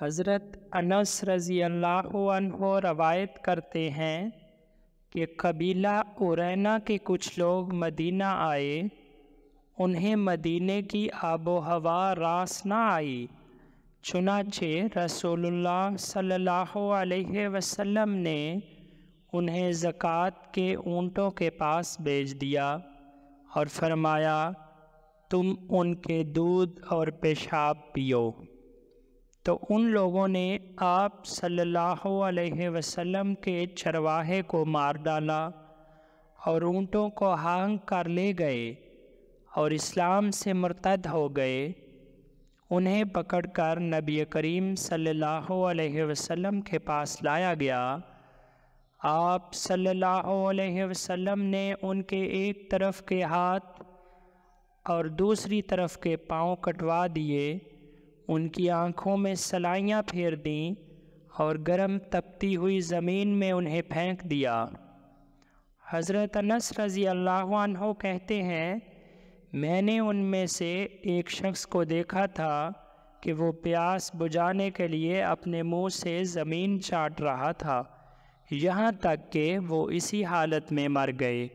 حضرت انس رضی اللہ عنہ روایت کرتے ہیں کہ قبیلہ ارینا کے کچھ لوگ مدینہ آئے۔ انہیں مدینے کی آب و ہوا راس نہ آئی، چنانچہ رسول اللہ صلی اللہ علیہ وسلم نے انہیں زکوٰۃ کے اونٹوں کے پاس بھیج دیا اور فرمایا، تم ان کے دودھ اور پیشاب پیو۔ تو ان لوگوں نے آپ صلی اللہ علیہ وسلم کے چرواہے کو مار ڈالا اور اونٹوں کو ہانک کر لے گئے اور اسلام سے مرتد ہو گئے۔ انہیں پکڑ کر نبی کریم صلی اللہ علیہ وسلم کے پاس لایا گیا۔ آپ صلی اللہ علیہ وسلم نے ان کے ایک طرف کے ہاتھ اور دوسری طرف کے پاؤں کٹوا دیے، ان کی آنکھوں میں سلائیاں پھیر دیں اور گرم تپتی ہوئی زمین میں انہیں پھینک دیا۔ حضرت انس رضی اللہ عنہ کہتے ہیں، میں نے ان میں سے ایک شخص کو دیکھا تھا کہ وہ پیاس بجھانے کے لیے اپنے منہ سے زمین چاٹ رہا تھا، یہاں تک کہ وہ اسی حالت میں مر گئے۔